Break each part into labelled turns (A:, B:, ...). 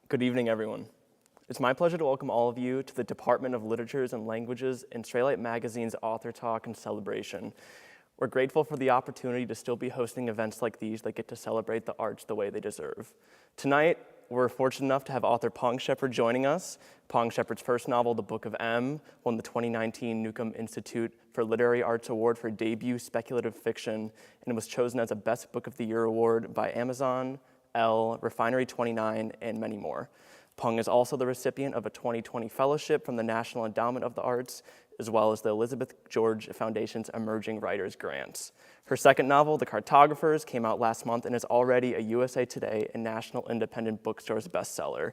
A: Good evening, everyone. It's my pleasure to welcome all of you to the Department of Literatures and Languages and Straylight Magazine's Author Talk and Celebration. We're grateful for the opportunity to still be hosting events like these that get to celebrate the arts the way they deserve. Tonight, we're fortunate enough to have author Peng Shepherd joining us. Peng Shepherd's first novel, The Book of M, won the 2019 Newcomb Institute for Literary Arts Award for debut speculative fiction and was chosen as a Best Book of the Year award by Amazon, Elle, Refinery 29, and many more. Peng is also the recipient of a 2020 fellowship from the National Endowment of the Arts, as well as the Elizabeth George Foundation's Emerging Writers Grants. Her second novel, The Cartographers, came out last month and is already a USA Today and National Independent Bookstores bestseller.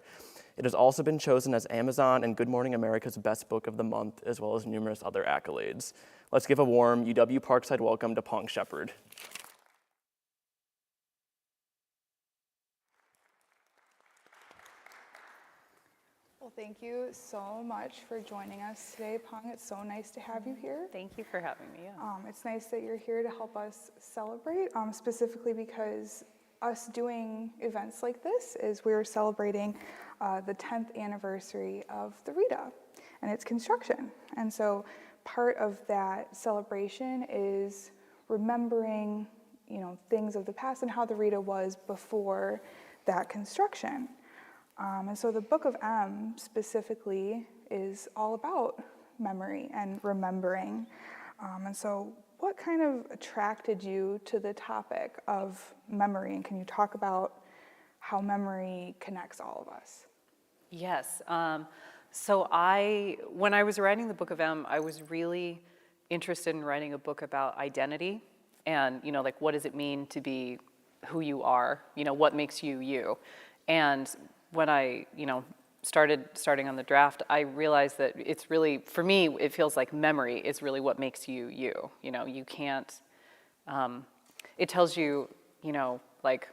A: It has also been chosen as Amazon and Good Morning America's Best Book of the Month, as well as numerous other accolades. Let's give a warm UW Parkside welcome to Peng Shepherd.
B: Well, thank you so much for joining us today, Peng. It's so nice to have you here.
C: Thank you for having me. Yeah.
B: It's nice that you're here to help us celebrate, specifically because us doing events like this is we're celebrating the 10th anniversary of the RITA and its construction. And so part of that celebration is remembering, things of the past and how the RITA was before that construction. And so the Book of M specifically is all about memory and remembering. And so what kind of attracted you to the topic of memory? And can you talk about how memory connects all of us?
C: Yes. So when I was writing the Book of M, I was really interested in writing a book about identity and, like, what does it mean to be who you are? What makes you you? And when I, starting on the draft, I realized that it's really, for me, it feels like memory is really what makes you you. You can't, it tells you, like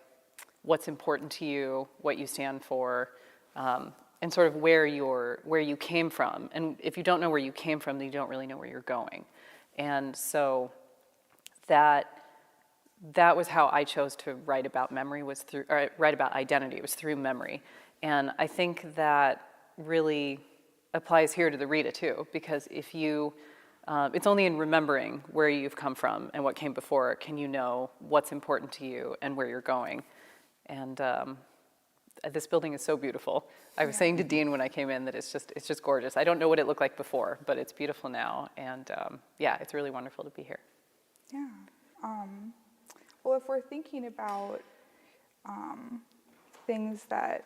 C: what's important to you, what you stand for, and sort of where you came from. And if you don't know where you came from, then you don't really know where you're going. And so that was how I chose to write about memory, write about identity, was through memory. And I think that really applies here to the RITA too, because if you, it's only in remembering where you've come from and what came before can you know what's important to you and where you're going. And this building is so beautiful. I was saying to Dean when I came in that it's just gorgeous. I don't know what it looked like before, but it's beautiful now. And it's really wonderful to be here.
B: Yeah. Well, if we're thinking about things that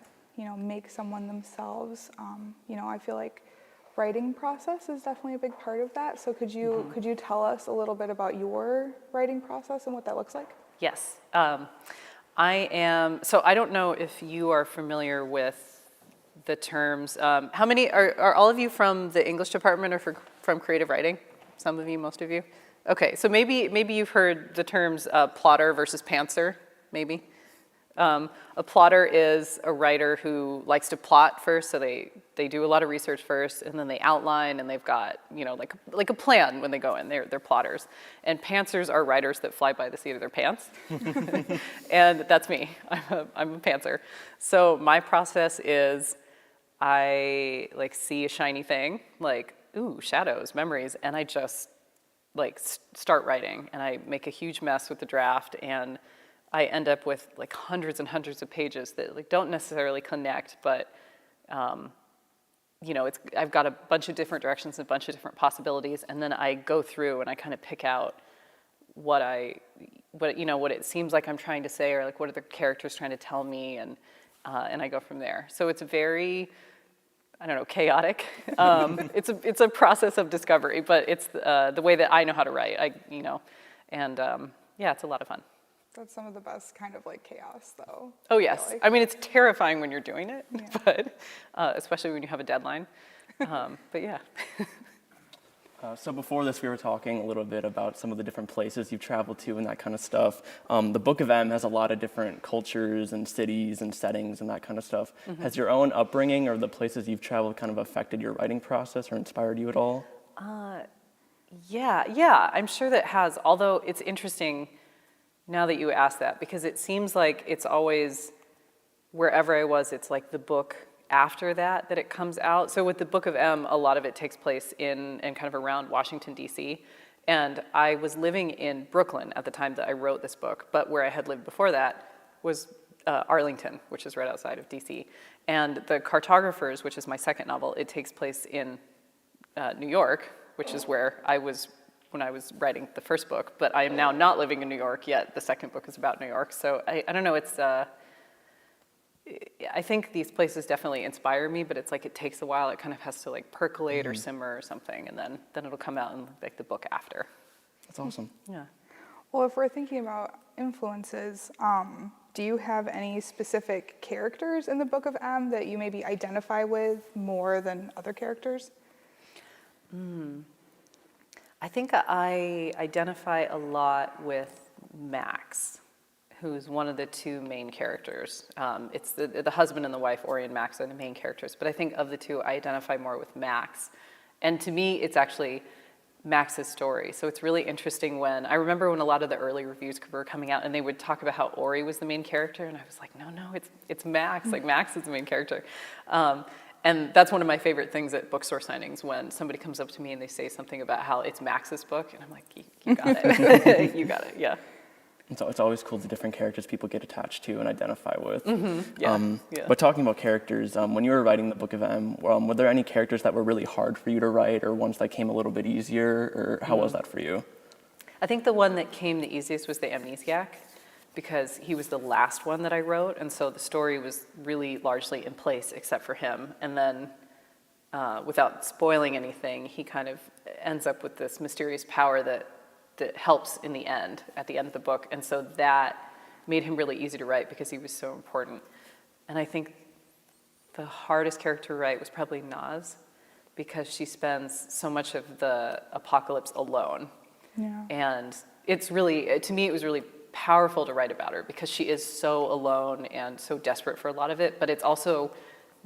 B: make someone themselves, I feel like writing process is definitely a big part of that. So could you tell us a little bit about your writing process and what that looks like?
C: Yes. So I don't know if you are familiar with the terms. How many, are all of you from the English department or from creative writing? Some of you, most of you? Okay, so maybe you've heard the terms plotter versus pantser, maybe. A plotter is a writer who likes to plot first, so they do a lot of research first, and then they outline, and they've got, like a plan when they go in. They're plotters. And pantsers are writers that fly by the seat of their pants. And that's me. I'm a pantser. So my process is I see a shiny thing, like, ooh, shadows, memories, and I just start writing, and I make a huge mess with the draft, and I end up with hundreds and hundreds of pages that don't necessarily connect, but I've got a bunch of different directions, a bunch of different possibilities, and then I go through and I kind of pick out what it seems like I'm trying to say, or what are the characters trying to tell me, and I go from there. So it's very, chaotic. It's a process of discovery, but it's the way that I know how to write. It's a lot of fun.
B: That's some of the best kind of chaos, though.
C: Oh, yes. I mean, it's terrifying when you're doing it, but especially when you have a deadline. But yeah.
A: So before this, we were talking a little bit about some of the different places you've traveled to and that kind of stuff. The Book of M has a lot of different cultures and cities and settings and that kind of stuff. Mm-hmm. Has your own upbringing or the places you've traveled kind of affected your writing process or inspired you at all?
C: Yeah, I'm sure that has, although it's interesting now that you ask that, because it seems like it's always, wherever I was, it's like the book after that it comes out. So with the Book of M, a lot of it takes place in and kind of around Washington, D.C. And I was living in Brooklyn at the time that I wrote this book, but where I had lived before that was Arlington, which is right outside of D.C. And the Cartographers, which is my second novel, it takes place in New York, which is where I was when I was writing the first book, but I am now not living in New York yet. The second book is about New York. So I don't know, it's, I think these places definitely inspire me, but it's like it takes a while. It kind of has to like percolate or simmer or something, and then it'll come out in like the book after.
A: That's awesome.
C: Yeah.
B: Well, if we're thinking about influences, do you have any specific characters in the Book of M that you maybe identify with more than other characters?
C: I think I identify a lot with Max, who's one of the two main characters. It's the husband and the wife, Ori and Max, are the main characters. But I think of the two, I identify more with Max. And to me, it's actually Max's story. So it's really interesting I remember when a lot of the early reviews were coming out and they would talk about how Ori was the main character. And I was like, no, it's Max. Like Max is the main character. And that's one of my favorite things at bookstore signings, when somebody comes up to me and they say something about how it's Max's book. And I'm like, you got it. You got it, yeah.
A: It's always cool the different characters people get attached to and identify with.
C: Yeah.
A: But talking about characters, when you were writing the Book of M, were there any characters that were really hard for you to write, or ones that came a little bit easier, or how was that for you?
C: I think the one that came the easiest was the amnesiac, because he was the last one that I wrote, and so the story was really largely in place except for him. And then, without spoiling anything, he kind of ends up with this mysterious power that helps at the end of the book. And so that made him really easy to write because he was so important. And I think the hardest character to write was probably Naz, because she spends so much of the apocalypse alone.
B: Yeah.
C: And it's really, to me, it was really powerful to write about her because she is so alone and so desperate for a lot of it, but it's also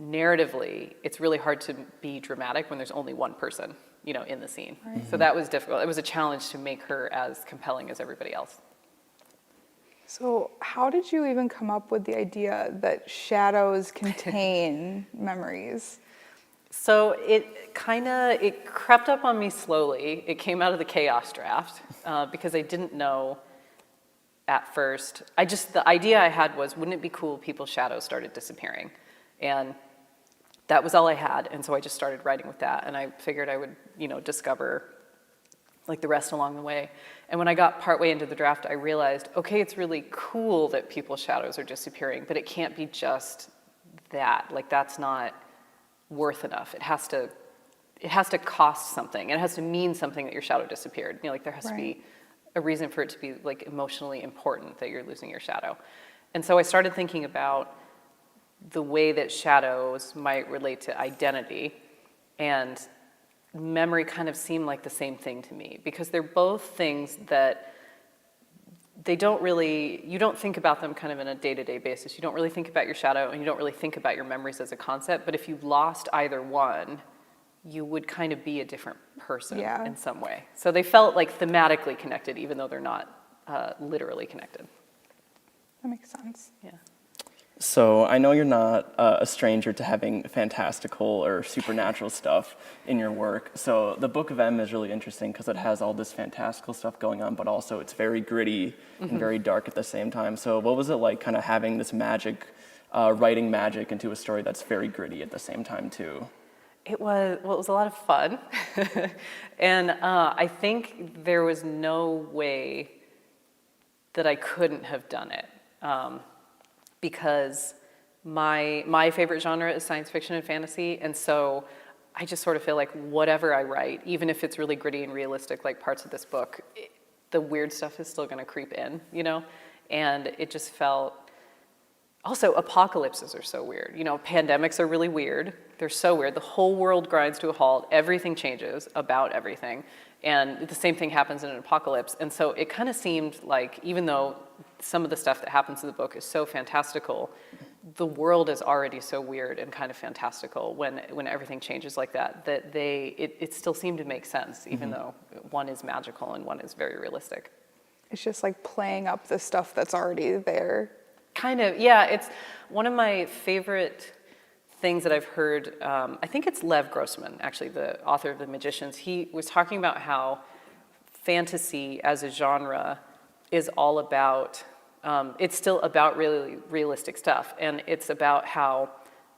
C: narratively, it's really hard to be dramatic when there's only one person, in the scene. Right. So that was difficult. It was a challenge to make her as compelling as everybody else.
B: So how did you even come up with the idea that shadows contain memories?
C: So it crept up on me slowly. It came out of the chaos draft because I didn't know at first. The idea I had was, wouldn't it be cool if people's shadows started disappearing? And that was all I had, and so I just started writing with that, and I figured I would, discover like the rest along the way. And when I got partway into the draft, I realized, okay, it's really cool that people's shadows are disappearing, but it can't be just that. Like, that's not worth enough. It has to cost something. It has to mean something that your shadow disappeared. Like there has to be a reason for it to be like emotionally important that you're losing your shadow. And so I started thinking about the way that shadows might relate to identity, and memory kind of seemed like the same thing to me, because they're both things that you don't think about them kind of in a day-to-day basis. You don't really think about your shadow, and you don't really think about your memories as a concept, but if you lost either one, you would kind of be a different person in some way. So they felt like thematically connected, even though they're not literally connected.
B: That makes sense.
C: Yeah.
A: So I know you're not a stranger to having fantastical or supernatural stuff in your work. So the Book of M is really interesting because it has all this fantastical stuff going on, but also it's very gritty and very dark at the same time. So what was it like kind of having this magic, writing magic into a story that's very gritty at the same time too?
C: It was a lot of fun. And I think there was no way that I couldn't have done it. Because my favorite genre is science fiction and fantasy, and so I just sort of feel like whatever I write, even if it's really gritty and realistic, like parts of this book, the weird stuff is still going to creep in, And it just felt. Also, apocalypses are so weird. Pandemics are really weird. They're so weird. The whole world grinds to a halt. Everything changes about everything. And the same thing happens in an apocalypse. And so it kind of seemed like, even though some of the stuff that happens in the book is so fantastical, the world is already so weird and kind of fantastical when everything changes like that, it still seemed to make sense, even though one is magical and one is very realistic.
B: It's just like playing up the stuff that's already there.
C: Kind of, yeah. It's one of my favorite things that I've heard, I think it's Lev Grossman, actually, the author of The Magicians. He was talking about how fantasy as a genre is all about, it's still about really realistic stuff. And it's about how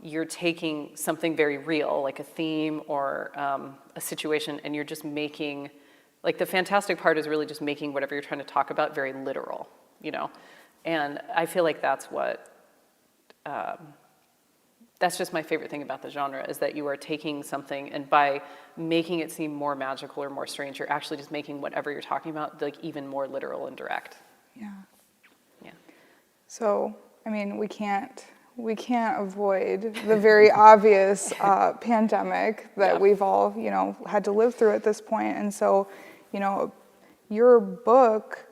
C: you're taking something very real, like a theme or a situation, and you're just making, like the fantastic part is really just making whatever you're trying to talk about very literal, you know? And I feel like that's what, that's just my favorite thing about the genre, is that you are taking something, and by making it seem more magical or more strange, you're actually just making whatever you're talking about like even more literal and direct.
B: Yeah.
C: Yeah.
B: So, I mean, we can't avoid the very obvious pandemic that we've all, you know, had to live through at this point. And so, you know, your book,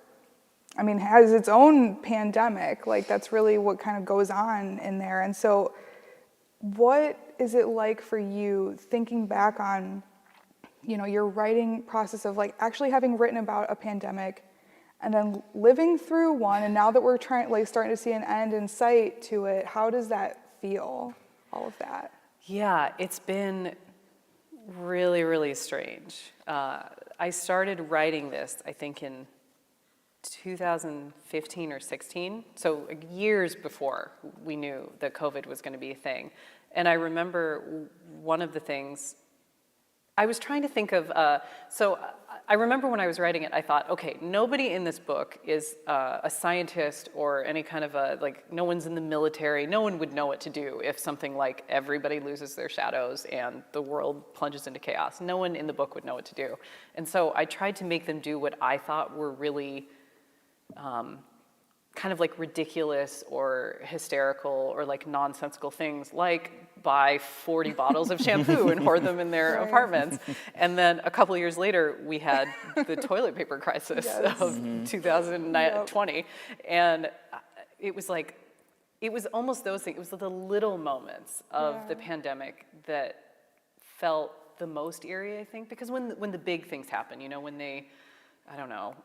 B: I mean, has its own pandemic. Like, that's really what kind of goes on in there. And so, what is it like for you thinking back on, you know, your writing process of like actually having written about a pandemic and then living through one, and now that we're starting to see an end in sight to it, how does that feel, all of that?
C: Yeah, it's been really, really strange. I started writing this, I think, in 2015 or 16, so years before we knew that COVID was going to be a thing. And I remember one of the things, I was trying to think of, so I remember when I was writing it, I thought, okay, nobody in this book is a scientist or any kind of no one's in the military, no one would know what to do if something like everybody loses their shadows and the world plunges into chaos. No one in the book would know what to do. And so I tried to make them do what I thought were really kind of like ridiculous or hysterical or like nonsensical things, like buy 40 bottles of shampoo and hoard them in their apartments. And then a couple of years later, we had the toilet paper crisis of 2020. And it was like, it was almost those things. It was the little moments of the pandemic that felt the most eerie, I think, because when the big things happen, you know, when they, I don't know,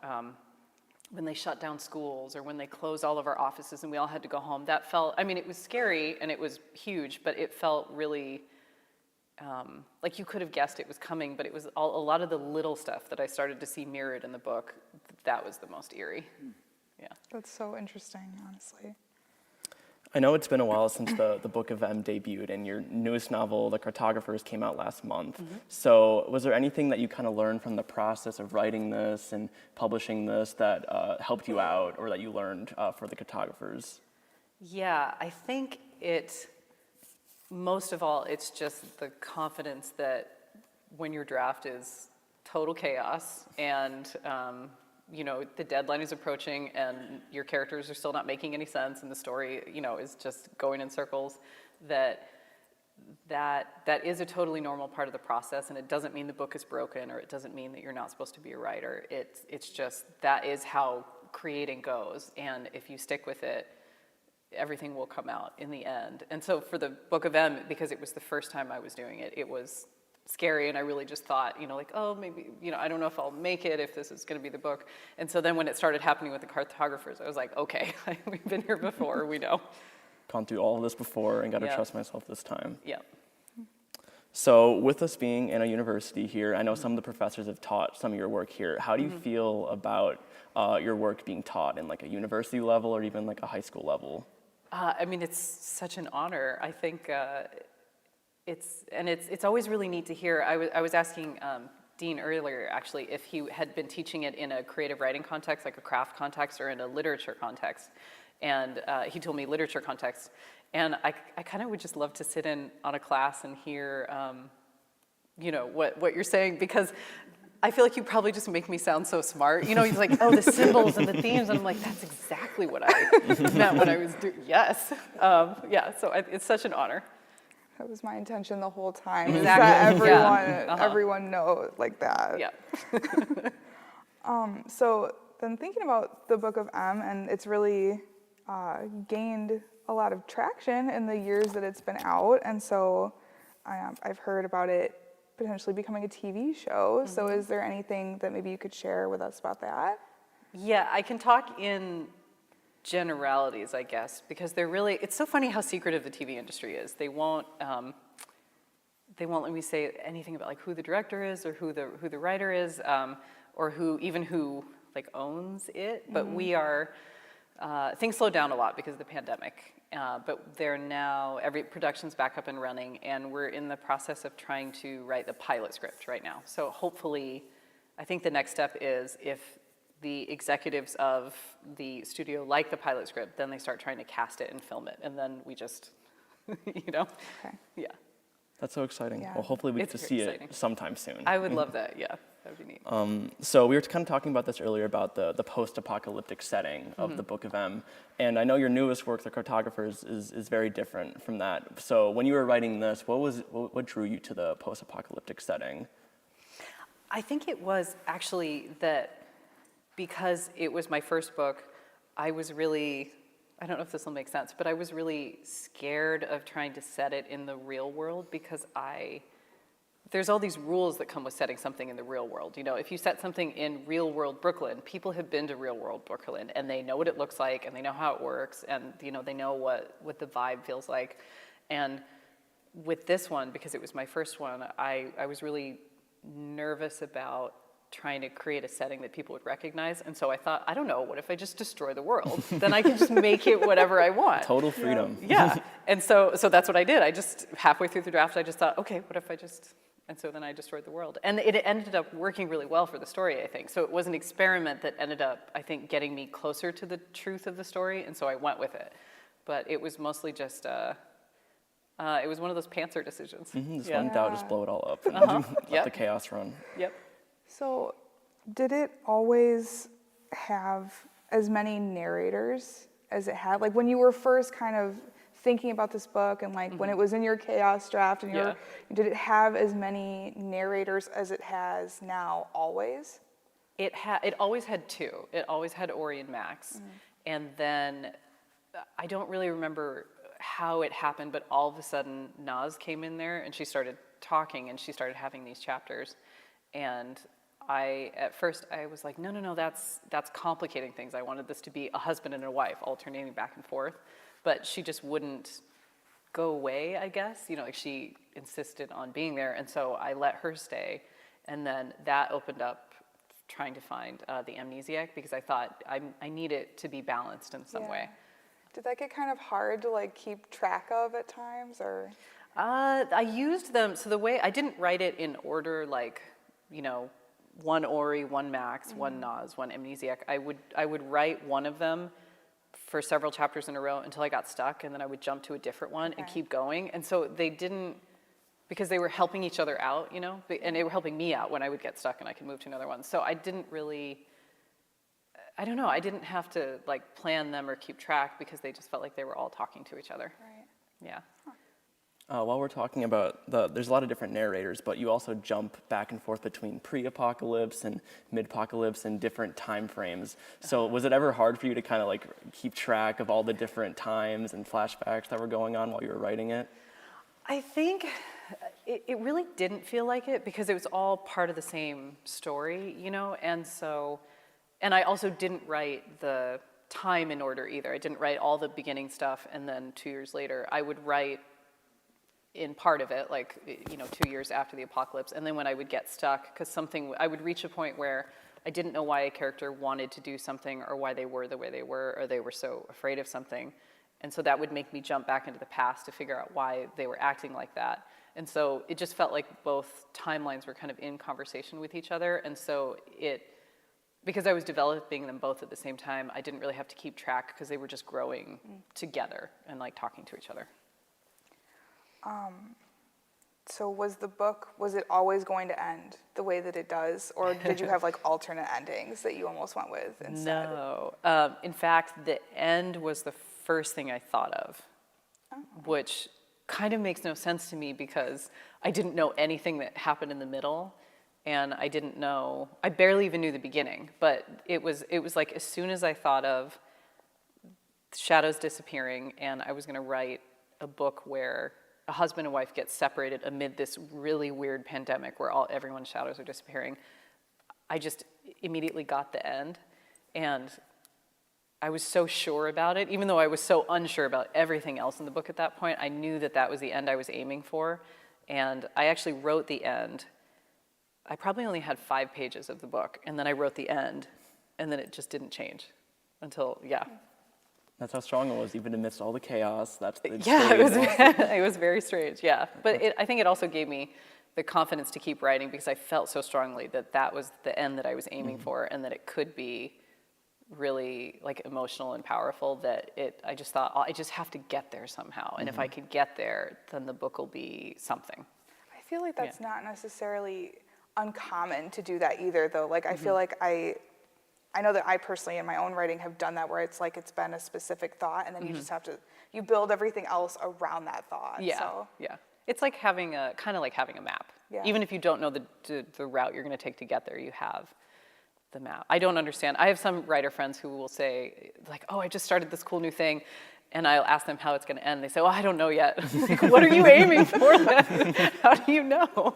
C: when they shut down schools or when they closed all of our offices and we all had to go home, that felt, I mean, it was scary and it was huge, but it felt really like you could have guessed it was coming, but it was a lot of the little stuff that I started to see mirrored in the book, that was the most eerie. Yeah.
B: That's so interesting, honestly.
A: I know it's been a while since the Book of M debuted, and your newest novel, The Cartographers, came out last month. Mm-hmm. So was there anything that you kind of learned from the process of writing this and publishing this that helped you out, or that you learned for The Cartographers?
C: Yeah, I think most of all, it's just the confidence that when your draft is total chaos and you know, the deadline is approaching and your characters are still not making any sense and the story, you know, is just going in circles, that is a totally normal part of the process, and it doesn't mean the book is broken, or it doesn't mean that you're not supposed to be a writer. It's just, that is how creating goes, and if you stick with it, everything will come out in the end. And so for the Book of M, because it was the first time I was doing it, it was scary, and I really just thought, you know, like, oh, maybe, you know, I don't know if I'll make it, if this is going to be the book. And so then when it started happening with the Cartographers, I was like, okay, we've been here before, we know.
A: Gone through all of this before and got to trust myself this time.
C: Yeah.
A: So with us being in a university here, I know some of the professors have taught some of your work here. How do you feel about your work being taught in like a university level or even like a high school level?
C: I mean, it's such an honor. I think it's always really neat to hear. I was asking Dean earlier, actually, if he had been teaching it in a creative writing context, like a craft context, or in a literature context. And he told me literature context. And I kind of would just love to sit in on a class and hear, you know, what you're saying, because I feel like you probably just make me sound so smart. You know, he's like, oh, the symbols and the themes. And I'm like, that's exactly what I meant when I was doing, yes. Yeah, so it's such an honor.
B: That was my intention the whole time,
C: Exactly.
B: is that everyone,
C: Yeah.
B: everyone knows like that.
C: Yeah.
B: So then thinking about the Book of M, and it's really gained a lot of traction in the years that it's been out, and so I've heard about it potentially becoming a TV show. Mm-hmm. So is there anything that maybe you could share with us about that?
C: Yeah, I can talk in generalities, I guess, because they're really, it's so funny how secretive the TV industry is. They won't let me say anything about like who the director is or who the writer is, or who like owns it. But we are, things slowed down a lot because of the pandemic. But they're now, every production's back up and running, and we're in the process of trying to write the pilot script right now. So hopefully, I think the next step is if the executives of the studio like the pilot script, then they start trying to cast it and film it, and then we just, you know, yeah.
A: That's so exciting.
B: Yeah.
A: Well, hopefully we get
C: It's
A: to see
C: exciting.
A: it sometime soon.
C: I would love that, yeah, that would be neat.
A: So we were kind of talking about this earlier about the post-apocalyptic setting of the Book of M, and I know your newest work, The Cartographers, is very different from that. So when you were writing this, what drew you to the post-apocalyptic setting?
C: I think it was actually that because it was my first book, I was really, I don't know if this will make sense, but I was really scared of trying to set it in the real world because there's all these rules that come with setting something in the real world. You know, if you set something in real world Brooklyn, people have been to real world Brooklyn and they know what it looks like and they know how it works and, you know, they know what the vibe feels like. And with this one, because it was my first one, I was really nervous about trying to create a setting that people would recognize. And so I thought, I don't know, what if I just destroy the world? Then I can just make it whatever I want.
A: Total freedom.
C: Yeah. And so that's what I did. I just, halfway through the draft, I just thought, okay, what if I just, and so then I destroyed the world. And it ended up working really well for the story, I think. So it was an experiment that ended up, I think, getting me closer to the truth of the story. And so I went with it. But it was mostly just, it was one of those pantser decisions.
A: Just one doubt, just blow it all up. Let the chaos run.
C: Yep.
B: So, did it always have as many narrators as it had? Like when you were first kind of thinking about this book and like when it was in your chaos draft and did it have as many narrators as it has now always?
C: It always had two. It always had Ori and Max. And then I don't really remember how it happened, but all of a sudden Naz came in there and she started talking and she started having these chapters. And at first I was like, no, that's complicating things. I wanted this to be a husband and a wife alternating back and forth, but she just wouldn't go away, I guess. You know, like she insisted on being there, and so I let her stay, and then that opened up trying to find the amnesiac because I thought I need it to be balanced in some way.
B: Did that get kind of hard to like keep track of at times, or?
C: I used them, so the way, I didn't write it in order like, you know, one Ori, one Max, one Naz, one amnesiac. I would write one of them for several chapters in a row until I got stuck, and then I would jump to a different one and keep going. And so they didn't, because they were helping each other out, you know, and they were helping me out when I would get stuck and I could move to another one. So I didn't really, I don't know, I didn't have to like plan them or keep track because they just felt like they were all talking to each other.
B: Right.
C: Yeah.
A: While we're talking about there's a lot of different narrators, but you also jump back and forth between pre-apocalypse and mid-apocalypse and different time frames. So was it ever hard for you to kind of like keep track of all the different times and flashbacks that were going on while you were writing it?
C: I think it really didn't feel like it because it was all part of the same story, you know, and I also didn't write the time in order either. I didn't write all the beginning stuff and then 2 years later. I would write in part of it, like, you know, 2 years after the apocalypse. And then when I would get stuck, because I would reach a point where I didn't know why a character wanted to do something or why they were the way they were, or they were so afraid of something. And so that would make me jump back into the past to figure out why they were acting like that. And so it just felt like both timelines were kind of in conversation with each other. And so because I was developing them both at the same time, I didn't really have to keep track because they were just growing together and like talking to each other.
B: So was it always going to end the way that it does? Or did you have like alternate endings that you almost went with instead?
C: No. In fact, the end was the first thing I thought of, which kind of makes no sense to me because I didn't know anything that happened in the middle. And I barely even knew the beginning, but it was like as soon as I thought of shadows disappearing and I was gonna write a book where a husband and wife get separated amid this really weird pandemic where everyone's shadows are disappearing, I just immediately got the end. And I was so sure about it, even though I was so unsure about everything else in the book at that point. I knew that that was the end I was aiming for, and I actually wrote the end. I probably only had 5 pages of the book, and then I wrote the end, and then it just didn't change until, yeah.
A: That's how strong it was, even amidst all the chaos.
C: Yeah, it was very strange, yeah. But I think it also gave me the confidence to keep writing because I felt so strongly that that was the end that I was aiming for, and that it could be really like emotional and powerful, that I just thought, I just have to get there somehow. And if I could get there, then the book will be something.
B: I feel like that's not necessarily uncommon to do that either, though. Like, I feel like I know that I personally in my own writing have done that, where it's like it's been a specific thought, and then you just have to, you build everything else around that thought.
C: Yeah,
B: So.
C: yeah. It's like having kind of like having a map.
B: Yeah.
C: Even if you don't know the route you're going to take to get there, you have the map. I don't understand. I have some writer friends who will say, like, oh, I just started this cool new thing, and I'll ask them how it's going to end. They say, oh, I don't know yet. Like, what are you aiming for then? How do you know?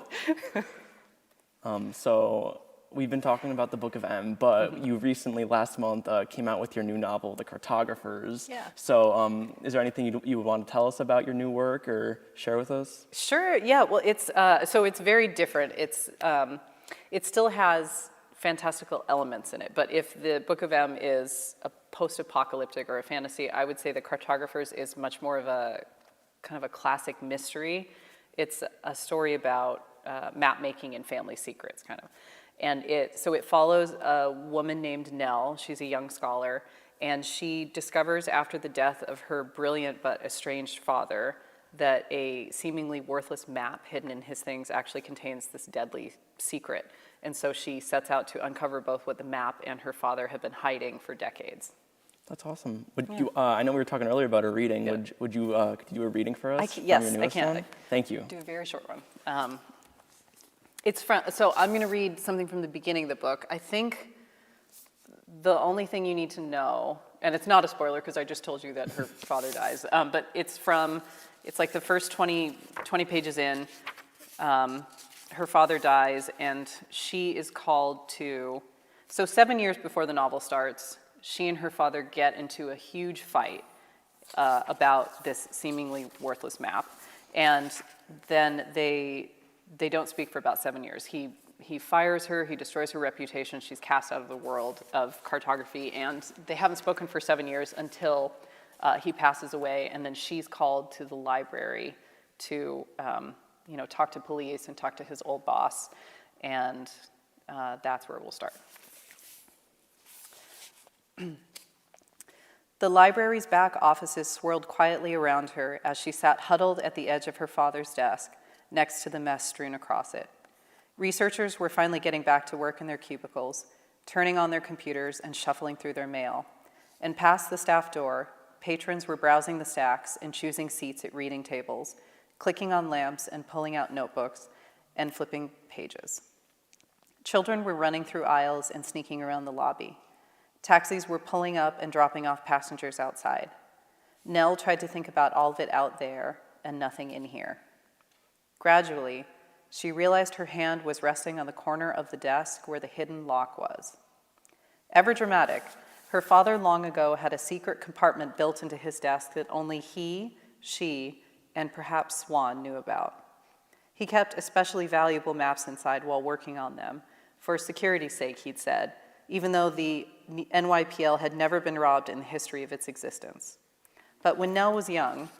A: So we've been talking about the Book of M, but you recently, last month, came out with your new novel, The Cartographers.
C: Yeah.
A: So is there anything you would want to tell us about your new work or share with us?
C: Sure, yeah. Well, it's very different. It still has fantastical elements in it, but if the Book of M is a post-apocalyptic or a fantasy, I would say The Cartographers is much more of a kind of a classic mystery. It's a story about map making and family secrets, kind of. And it follows a woman named Nell. She's a young scholar, and she discovers after the death of her brilliant but estranged father that a seemingly worthless map hidden in his things actually contains this deadly secret. And so she sets out to uncover both what the map and her father have been hiding for decades.
A: That's awesome. Would you? I know we were talking earlier about a reading.
C: Yeah.
A: Could you do a reading for us?
C: Yes,
A: from your
C: I
A: newest
C: can.
A: one? Thank you.
C: Do a very short one. So I'm going to read something from the beginning of the book. I think the only thing you need to know, and it's not a spoiler because I just told you that her father dies, but it's like the first 20 pages in. Her father dies, and she is called to. So 7 years before the novel starts, she and her father get into a huge fight about this seemingly worthless map, and then they don't speak for about 7 years. He fires her, he destroys her reputation, she's cast out of the world of cartography, and they haven't spoken for 7 years until he passes away, and then she's called to the library to talk to police and talk to his old boss, and that's where we'll start. The library's back offices swirled quietly around her as she sat huddled at the edge of her father's desk, next to the mess strewn across it. Researchers were finally getting back to work in their cubicles, turning on their computers and shuffling through their mail. And past the staff door, patrons were browsing the stacks and choosing seats at reading tables, clicking on lamps and pulling out notebooks and flipping pages. Children were running through aisles and sneaking around the lobby. Taxis were pulling up and dropping off passengers outside. Nell tried to think about all of it out there and nothing in here. Gradually, she realized her hand was resting on the corner of the desk where the hidden lock was. Ever dramatic, her father long ago had a secret compartment built into his desk that only he, she, and perhaps Swan knew about. He kept especially valuable maps inside while working on them, for security's sake, he'd said, even though the NYPL had never been robbed in the history of its existence. But when Nell was young,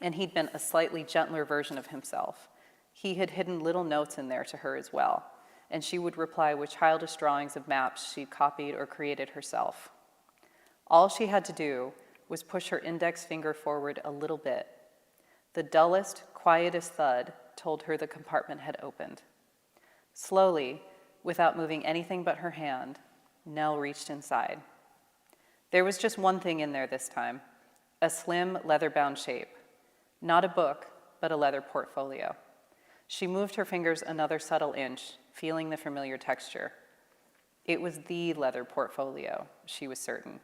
C: and he'd been a slightly gentler version of himself, he had hidden little notes in there to her as well, and she would reply with childish drawings of maps she'd copied or created herself. All she had to do was push her index finger forward a little bit. The dullest, quietest thud told her the compartment had opened. Slowly, without moving anything but her hand, Nell reached inside. There was just one thing in there this time, a slim, leather-bound shape. Not a book, but a leather portfolio. She moved her fingers another subtle inch, feeling the familiar texture. It was the leather portfolio, she was certain.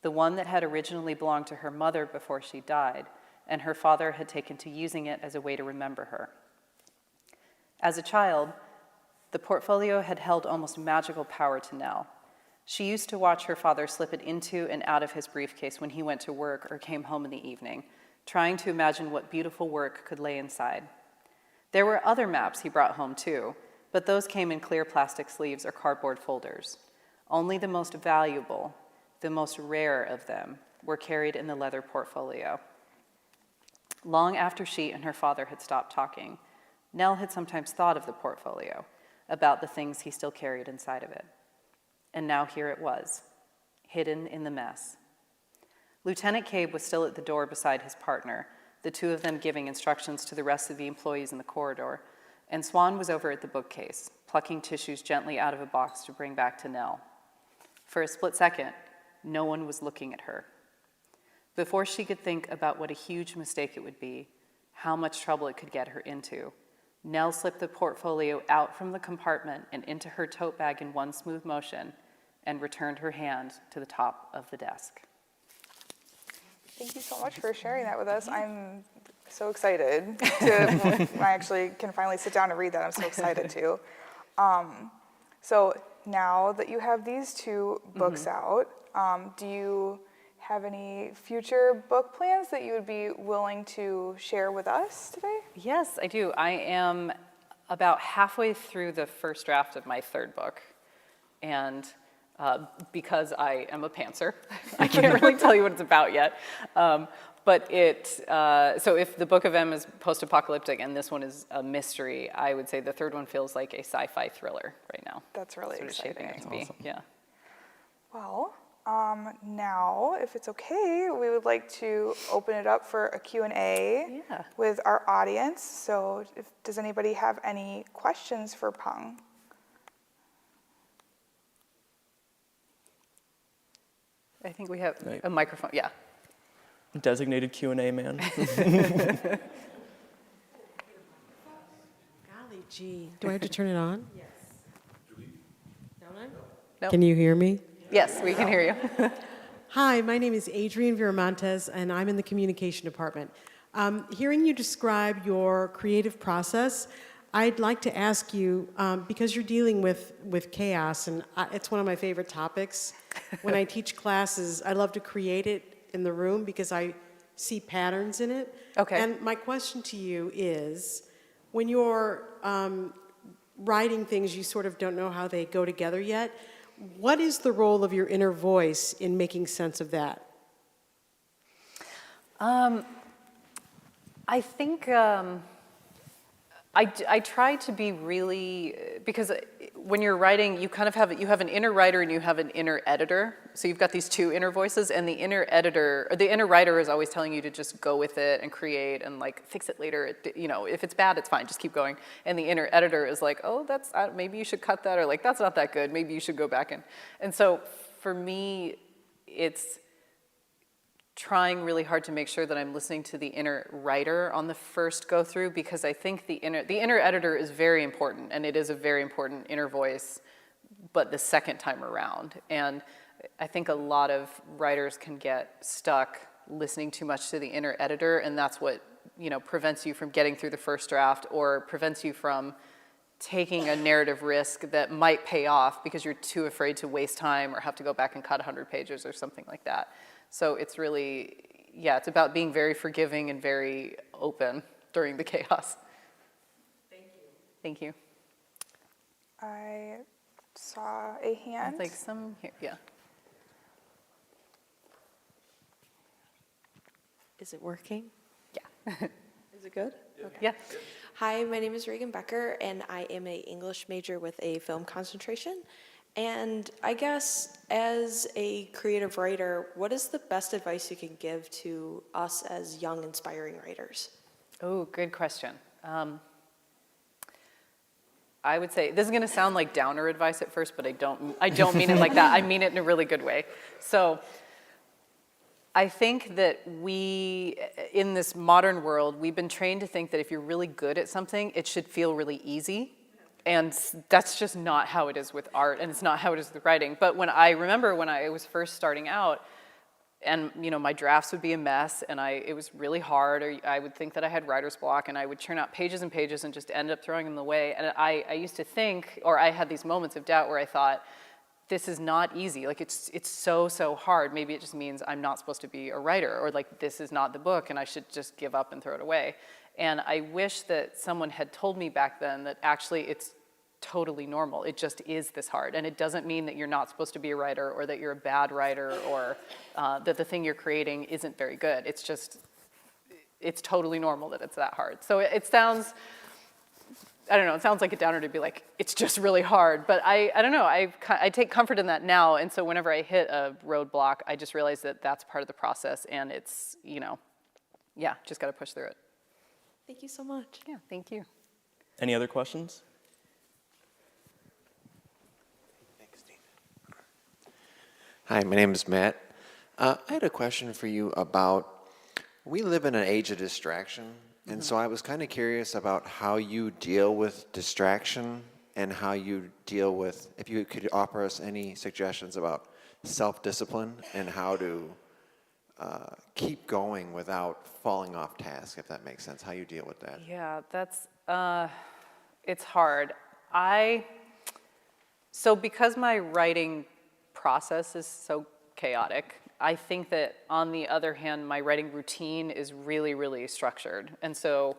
C: The one that had originally belonged to her mother before she died, and her father had taken to using it as a way to remember her. As a child, the portfolio had held almost magical power to Nell. She used to watch her father slip it into and out of his briefcase when he went to work or came home in the evening, trying to imagine what beautiful work could lay inside. There were other maps he brought home too, but those came in clear plastic sleeves or cardboard folders. Only the most valuable, the most rare of them, were carried in the leather portfolio. Long after she and her father had stopped talking, Nell had sometimes thought of the portfolio, about the things he still carried inside of it. And now here it was, hidden in the mess. Lieutenant Cabe was still at the door beside his partner, the two of them giving instructions to the rest of the employees in the corridor, and Swan was over at the bookcase, plucking tissues gently out of a box to bring back to Nell. For a split second, no one was looking at her. Before she could think about what a huge mistake it would be, how much trouble it could get her into, Nell slipped the portfolio out from the compartment and into her tote bag in one smooth motion and returned her hand to the top of the desk.
B: Thank you so much for sharing that with us. I'm so excited to, I actually can finally sit down and read that. I'm so excited too. So now that you have these two books out, do you have any future book plans that you would be willing to share with us today?
C: Yes, I do. I am about halfway through the first draft of my third book. And because I am a pantser, I can't really tell you what it's about yet. But so if the Book of M is post-apocalyptic and this one is a mystery, I would say the third one feels like a sci-fi thriller right now.
B: That's really
C: Sort of shaping it to be.
A: Awesome.
C: Yeah.
B: Well, now, if it's okay, we would like to open it up for a Q&A
C: Yeah.
B: with our audience. So does anybody have any questions for Peng?
C: I think we have
A: Right.
C: a microphone. Yeah.
A: Designated Q&A man.
D: Golly gee. Do I have to turn it on? Yes. Don't I?
C: Nope.
D: Can you hear me?
C: Yes, we can hear you.
D: Hi, my name is Adrienne Viramontes, and I'm in the communication department. Hearing you describe your creative process, I'd like to ask you, because you're dealing with chaos, and it's one of my favorite topics. When I teach classes, I love to create it in the room because I see patterns in it.
C: Okay.
D: And my question to you is, when you're writing things you sort of don't know how they go together yet, what is the role of your inner voice in making sense of that?
C: I think I try to be really, because when you're writing, you kind of have an inner writer and you have an inner editor. So you've got these two inner voices, and the inner editor, or the inner writer is always telling you to just go with it and create and like fix it later. If it's bad, it's fine, just keep going. And the inner editor is like, oh, that's maybe you should cut that, or like that's not that good, maybe you should go back in. And so for me, it's trying really hard to make sure that I'm listening to the inner writer on the first go through, because I think the inner editor is very important, and it is a very important inner voice, but the second time around. And I think a lot of writers can get stuck listening too much to the inner editor, and that's what prevents you from getting through the first draft, or prevents you from taking a narrative risk that might pay off because you're too afraid to waste time or have to go back and cut 100 pages or something like that. So it's really, it's about being very forgiving and very open during the chaos.
D: Thank you.
C: Thank you.
B: I saw a hand.
C: It's like some here, yeah.
E: Is it working?
C: Yeah.
E: Is it good? Okay.
C: Yeah.
E: Hi, my name is Regan Becker, and I am an English major with a film concentration. And I guess as a creative writer, what is the best advice you can give to us as young, inspiring writers?
C: Oh, good question. I would say, this is gonna sound like downer advice at first, but I don't mean it like that. I mean it in a really good way. So I think that we, in this modern world, we've been trained to think that if you're really good at something, it should feel really easy. And that's just not how it is with art, and it's not how it is with writing. But I remember when I was first starting out, and my drafts would be a mess, and it was really hard, or I would think that I had writer's block, and I would churn out pages and pages and just end up throwing them away. And I used to think, or I had these moments of doubt where I thought, this is not easy. Like it's so hard. Maybe it just means I'm not supposed to be a writer, or like this is not the book and I should just give up and throw it away. And I wish that someone had told me back then that actually it's totally normal. It just is this hard. And it doesn't mean that you're not supposed to be a writer or that you're a bad writer or that the thing you're creating isn't very good. It's just, it's totally normal that it's that hard. So it sounds, I don't know, it sounds like a downer to be like, it's just really hard. But I don't know, I take comfort in that now. And so whenever I hit a roadblock, I just realize that that's part of the process. And it's, you know, yeah, just got to push through it.
E: Thank you so much.
C: Yeah, thank you.
A: Any other questions?
F: Hi, my name is Matt. I had a question for you about, we live in an age of distraction, and so I was kind of curious about how you deal with distraction and how you deal with, if you could offer us any suggestions about self-discipline and how to keep going without falling off task, if that makes sense, how you deal with that.
C: Yeah, that's, it's hard. So because my writing process is so chaotic, I think that on the other hand, my writing routine is really, really structured. And so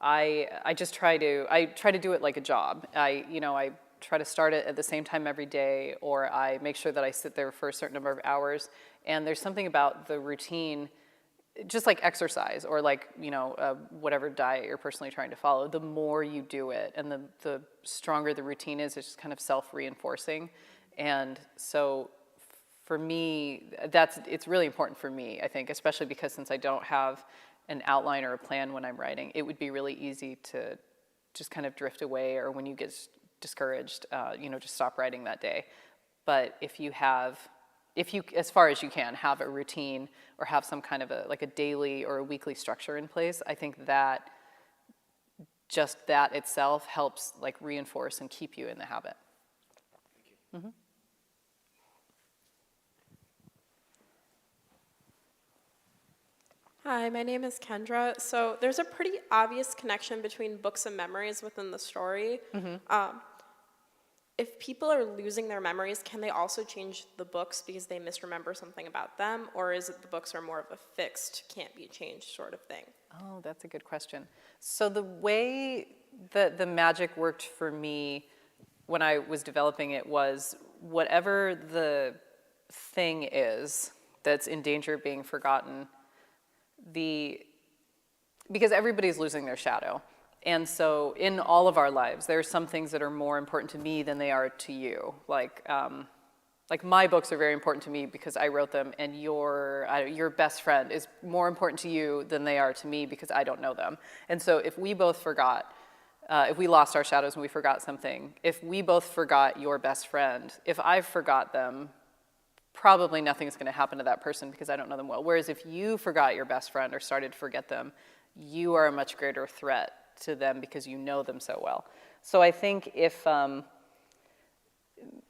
C: I try to do it like a job. I try to start it at the same time every day, or I make sure that I sit there for a certain number of hours. And there's something about the routine, just like exercise or like, whatever diet you're personally trying to follow, the more you do it and the stronger the routine is, it's just kind of self-reinforcing. And so for me, it's really important for me, I think, especially because since I don't have an outline or a plan when I'm writing, it would be really easy to just kind of drift away, or when you get discouraged, just stop writing that day. But if you, as far as you can, have a routine or have some kind of a daily or a weekly structure in place, I think that just that itself helps like reinforce and keep you in the habit. Mm-hmm.
G: Hi, my name is Kendra. So there's a pretty obvious connection between books and memories within the story. Mm-hmm. If people are losing their memories, can they also change the books because they misremember something about them? Or is it the books are more of a fixed, can't be changed sort of thing?
C: Oh, that's a good question. So the way that the magic worked for me when I was developing it was whatever the thing is that's in danger of being forgotten, because everybody's losing their shadow. And so in all of our lives, there are some things that are more important to me than they are to you. Like my books are very important to me because I wrote them, and your best friend is more important to you than they are to me because I don't know them. And so if we both forgot, if we lost our shadows and we forgot something, if we both forgot your best friend, if I forgot them, probably nothing's going to happen to that person because I don't know them well. Whereas if you forgot your best friend or started to forget them, you are a much greater threat to them because you know them so well. So I think if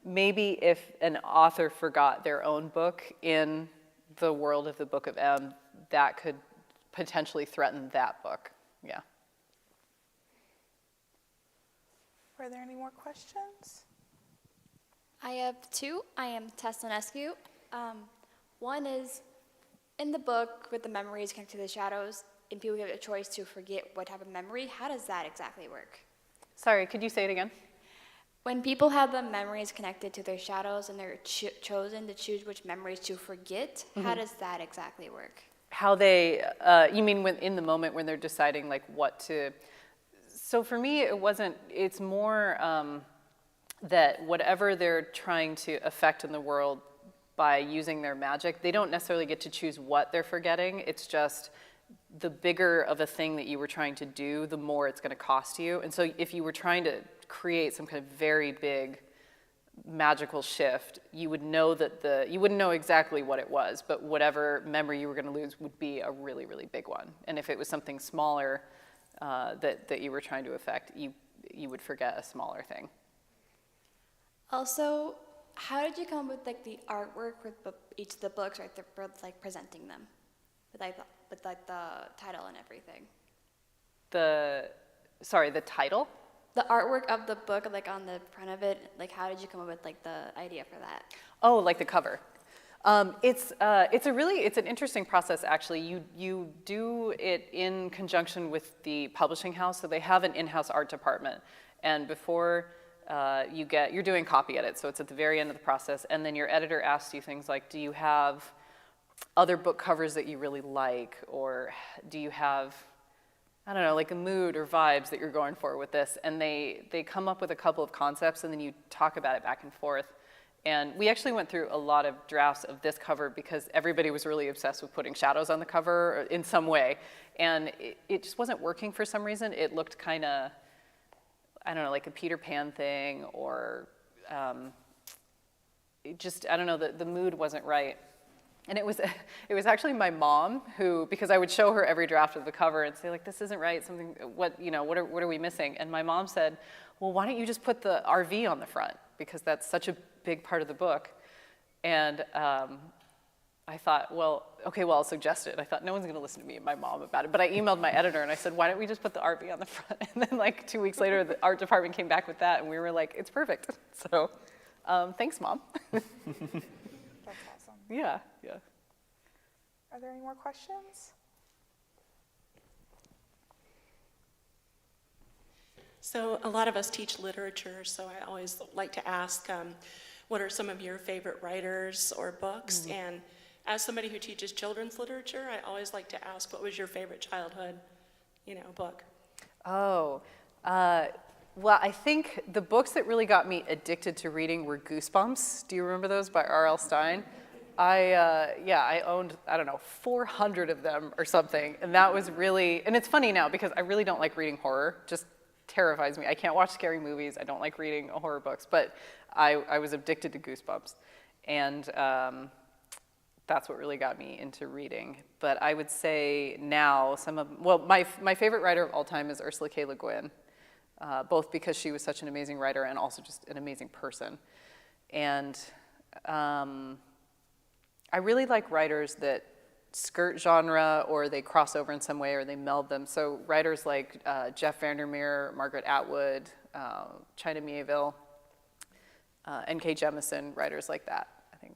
C: maybe if an author forgot their own book in the world of the Book of M, that could potentially threaten that book. Yeah.
B: Are there any more questions?
H: I have two. I am Tessa Nescu. One is, in the book with the memories connected to the shadows, and people give a choice to forget what type of memory, how does that exactly work?
C: Sorry, could you say it again?
H: When people have the memories connected to their shadows and they're chosen to choose which memories to forget, how does that exactly work?
C: How they, you mean in the moment when they're deciding like what to, so for me it's more that whatever they're trying to affect in the world by using their magic, they don't necessarily get to choose what they're forgetting. It's just the bigger of a thing that you were trying to do, the more it's going to cost you. And so if you were trying to create some kind of very big magical shift, you would know that you wouldn't know exactly what it was, but whatever memory you were going to lose would be a really, really big one. And if it was something smaller that you were trying to affect, you would forget a smaller thing.
H: Also, how did you come up with like the artwork with each of the books, right? For like presenting them with like the title and everything.
C: The title?
H: the artwork of the book, like on the front of it, like how did you come up with like the idea for that?
C: Oh, like the cover. It's an interesting process actually. You do it in conjunction with the publishing house, so they have an in-house art department, and before you're doing copy edit, so it's at the very end of the process, and then your editor asks you things like, do you have other book covers that you really like, or do you have, I don't know, like a mood or vibes that you're going for with this, and they come up with a couple of concepts, and then you talk about it back and forth. And we actually went through a lot of drafts of this cover because everybody was really obsessed with putting shadows on the cover in some way. And it just wasn't working for some reason. It looked kind of, I don't know, like a Peter Pan thing, or I don't know, the mood wasn't right. And it was actually my mom who, because I would show her every draft of the cover and say like, this isn't right, something, what are we missing? And my mom said, well, why don't you just put the RV on the front? Because that's such a big part of the book. And I thought, well, okay, well, I'll suggest it. I thought, no one's gonna listen to me and my mom about it. But I emailed my editor and I said, why don't we just put the RV on the front? And then like 2 weeks later, the art department came back with that and we were like, it's perfect. So thanks, Mom.
B: That's awesome.
C: Yeah.
B: Are there any more questions?
I: So a lot of us teach literature, so I always like to ask, what are some of your favorite writers or books? And as somebody who teaches children's literature, I always like to ask, what was your favorite childhood, book?
C: Oh, well, I think the books that really got me addicted to reading were Goosebumps. Do you remember those by R.L. Stine? I owned, I don't know, 400 of them or something. And that was really, and it's funny now because I really don't like reading horror, just terrifies me. I can't watch scary movies. I don't like reading horror books, but I was addicted to Goosebumps. And that's what really got me into reading. But I would say now my favorite writer of all time is Ursula K. Le Guin, both because she was such an amazing writer and also just an amazing person. And I really like writers that skirt genre or they cross over in some way or they meld them. So writers like Jeff Vandermeer, Margaret Atwood, China Miéville, N.K. Jemisin, writers like that, I think.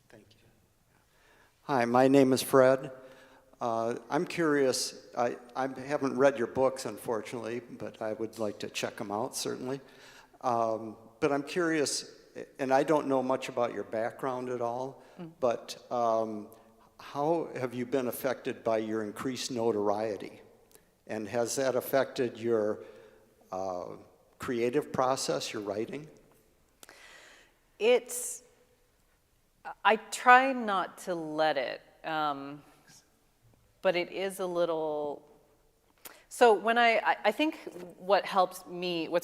J: Thank you. Hi, my name is Fred. I'm curious, I haven't read your books, unfortunately, but I would like to check them out, certainly. But I'm curious, and I don't know much about your background at all, but how have you been affected by your increased notoriety? And has that affected your creative process, your writing?
C: I try not to let it. But it is a little, so when I think what's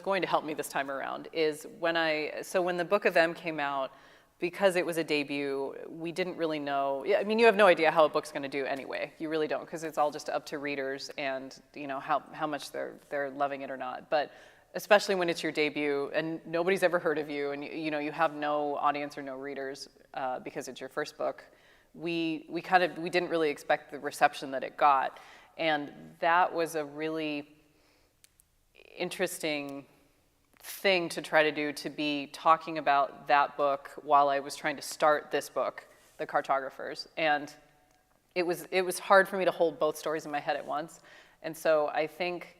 C: going to help me this time around is when the Book of M came out, because it was a debut, we didn't really know, I mean, you have no idea how a book's gonna do anyway. You really don't, because it's all just up to readers and how much they're loving it or not. But especially when it's your debut and nobody's ever heard of you and you have no audience or no readers because it's your first book. We didn't really expect the reception that it got. And that was a really interesting thing to try to do, to be talking about that book while I was trying to start this book, The Cartographers. And it was hard for me to hold both stories in my head at once. And so I think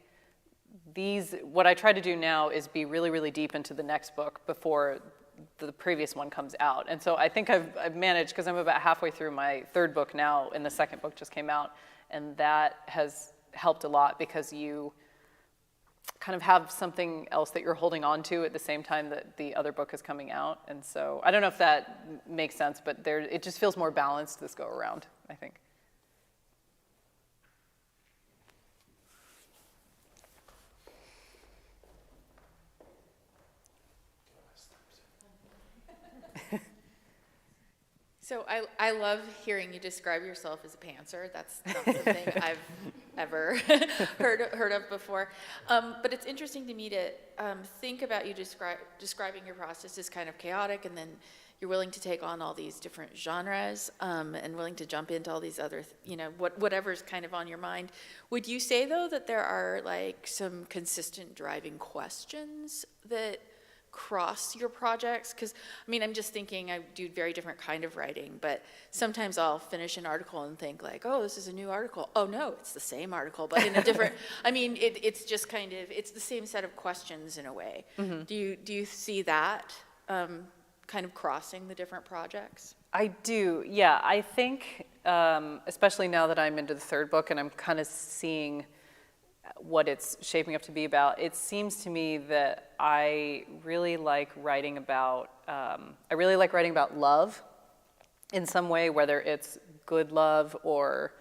C: what I try to do now is be really, really deep into the next book before the previous one comes out. And so I think I've managed, because I'm about halfway through my third book now, and the second book just came out, and that has helped a lot because you kind of have something else that you're holding on to at the same time that the other book is coming out. And so I don't know if that makes sense, but it just feels more balanced this go around, I think.
K: So I love hearing you describe yourself as a pantser. That's not something I've ever heard of before. But it's interesting to me to think about you describing your process as kind of chaotic, and then you're willing to take on all these different genres and willing to jump into all these other, whatever's kind of on your mind. Would you say, though, that there are like some consistent driving questions that cross your projects? Because, I mean, I'm just thinking I do very different kind of writing, but sometimes I'll finish an article and think like, oh, this is a new article. Oh, no, it's the same article, but in a different, I mean, it's just kind of, it's the same set of questions in a way.
C: Mm-hmm.
K: Do you see that kind of crossing the different projects?
C: I do, yeah. I think, especially now that I'm into the third book and I'm kind of seeing what it's shaping up to be about, it seems to me that I really like writing about love in some way, whether it's good love or,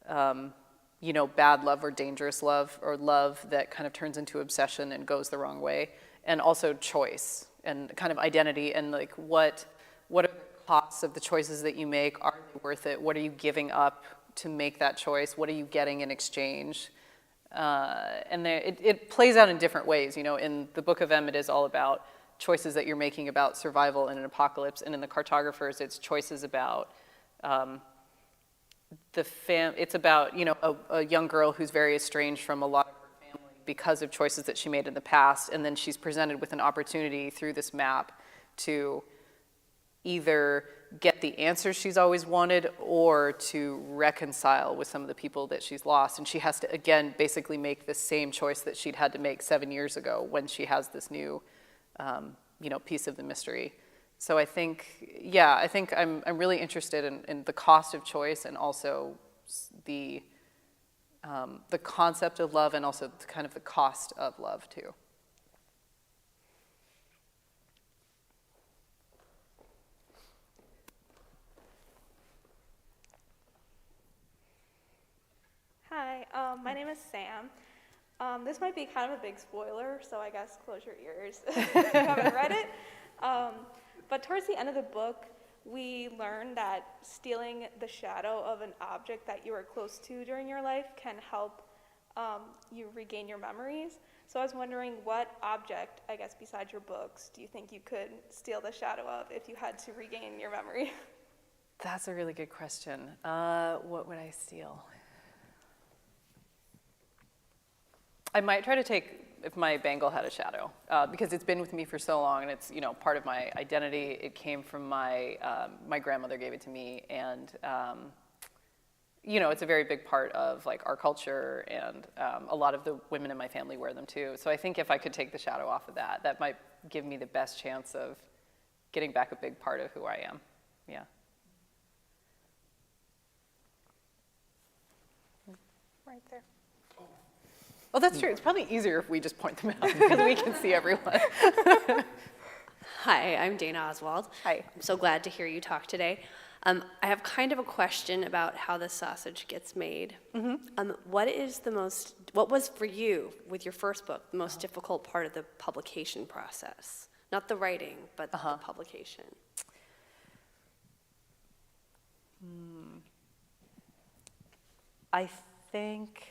C: bad love or dangerous love, or love that kind of turns into obsession and goes the wrong way, and also choice and kind of identity, and like what are the costs of the choices that you make? Are they worth it? What are you giving up to make that choice? What are you getting in exchange? And it plays out in different ways. In the Book of M, it is all about choices that you're making about survival in an apocalypse, and in the Cartographers, it's choices about it's about a young girl who's very estranged from a lot of her family because of choices that she made in the past, and then she's presented with an opportunity through this map to either get the answers she's always wanted or to reconcile with some of the people that she's lost. And she has to, again, basically make the same choice that she'd had to make 7 years ago when she has this new, piece of the mystery. So I think I'm really interested in the cost of choice, and also the concept of love, and also kind of the cost of love too.
L: Hi, my name is Sam. This might be kind of a big spoiler, so I guess close your ears if you haven't read it. But towards the end of the book, we learn that stealing the shadow of an object that you were close to during your life can help you regain your memories. So I was wondering, what object, I guess besides your books, do you think you could steal the shadow of if you had to regain your memory?
C: That's a really good question. What would I steal? I might try to take, if my bangle had a shadow, because it's been with me for so long, and it's part of my identity. It came from my grandmother gave it to me, and it's a very big part of like our culture, and a lot of the women in my family wear them too. So I think if I could take the shadow off of that, that might give me the best chance of getting back a big part of who I am. Yeah.
B: Right there.
C: Oh, that's true. It's probably easier if we just point them out because we can see everyone.
M: Hi, I'm Dana Oswald.
C: Hi.
M: I'm so glad to hear you talk today. I have kind of a question about how the sausage gets made. Mm-hmm. What was for you with your first book the most difficult part of the publication process? Not the writing, but the publication.
C: I think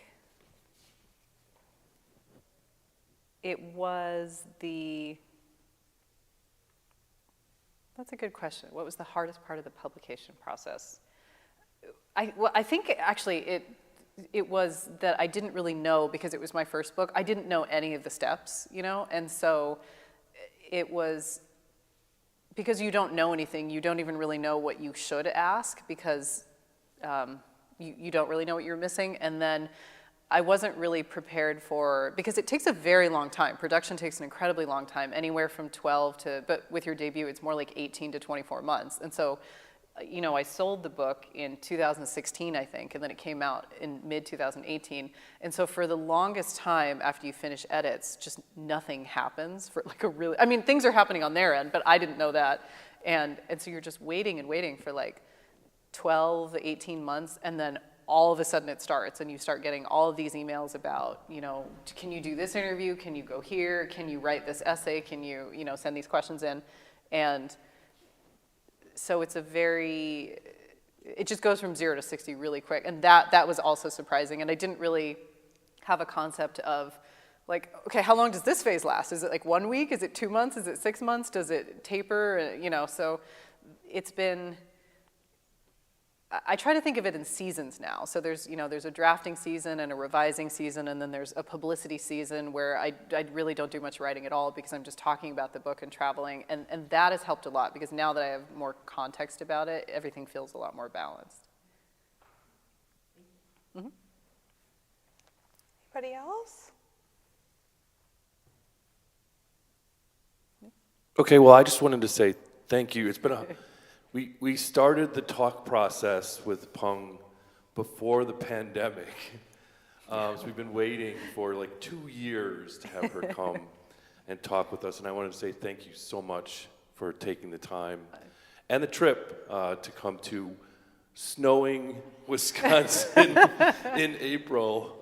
C: it was that's a good question. What was the hardest part of the publication process? I think actually it was that I didn't really know, because it was my first book, I didn't know any of the steps, and so it was, because you don't know anything, you don't even really know what you should ask, because you don't really know what you're missing. And then I wasn't really prepared because it takes a very long time. Production takes an incredibly long time, anywhere from 12 to, but with your debut, it's more like 18 to 24 months. And so, I sold the book in 2016, I think, and then it came out in mid-2018. And so for the longest time after you finish edits, just nothing happens for like things are happening on their end, but I didn't know that. And so you're just waiting and waiting for like 12, 18 months, and then all of a sudden it starts, and you start getting all of these emails about, can you do this interview? Can you go here? Can you write this essay? Can you, send these questions in? And so it just goes from 0 to 60 really quick. And that was also surprising. And I didn't really have a concept of like, okay, how long does this phase last? Is it like 1 week? Is it 2 months? Is it 6 months? Does it taper? You know, so it's been, I try to think of it in seasons now. So there's, you know, there's a drafting season and a revising season, and then there's a publicity season where I really don't do much writing at all because I'm just talking about the book and traveling. And that has helped a lot because now that I have more context about it, everything feels a lot more balanced. Mm-hmm.
B: Anybody else?
N: Okay, well, I just wanted to say thank you. It's been we started the talk process with Peng before the pandemic. So we've been waiting for like 2 years to have her come and talk with us. And I wanted to say thank you so much for taking the time and the trip to come to snowing Wisconsin in April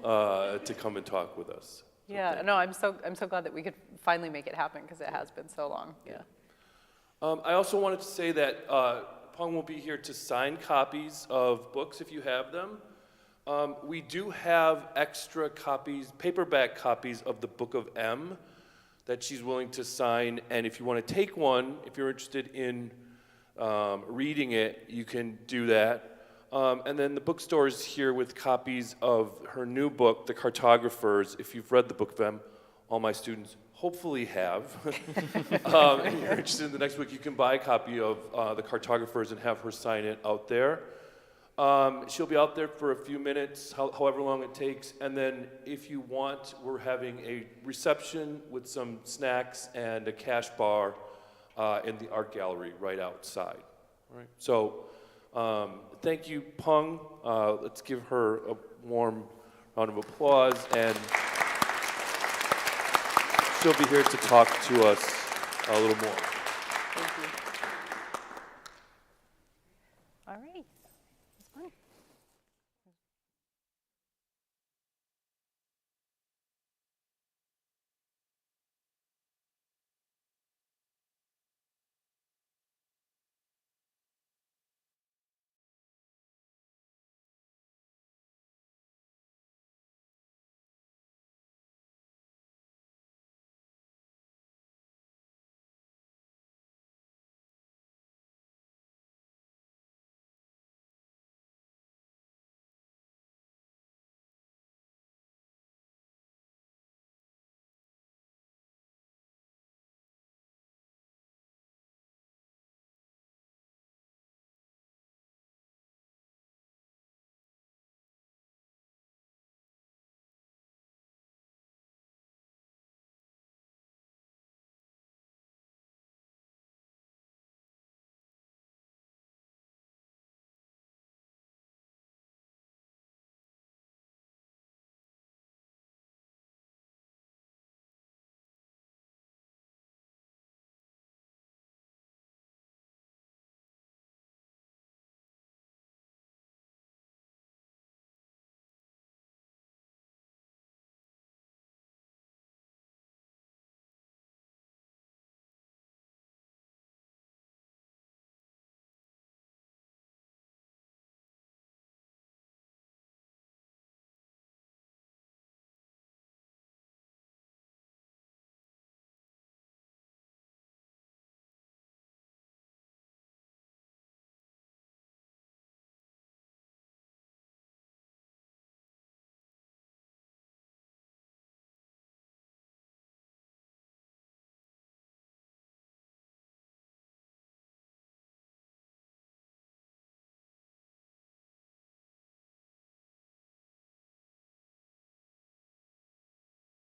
N: to come and talk with us. So
C: Yeah, no, I'm so glad that we could finally make it happen because it has been so long. Yeah.
N: I also wanted to say that Peng will be here to sign copies of books if you have them. We do have extra copies, paperback copies of the Book of M that she's willing to sign. And if you want to take one, if you're interested in reading it, you can do that. And then the bookstore is here with copies of her new book, The Cartographers. If you've read the Book of M, all my students hopefully have. And you're interested in the next book, you can buy a copy of The Cartographers and have her sign it out there. She'll be out there for a few minutes, however long it takes. And then if you want, we're having a reception with some snacks and a cash bar in the art gallery right outside. All right. So thank you, Peng. Let's give her a warm round of applause. And she'll be here to talk to us a little more.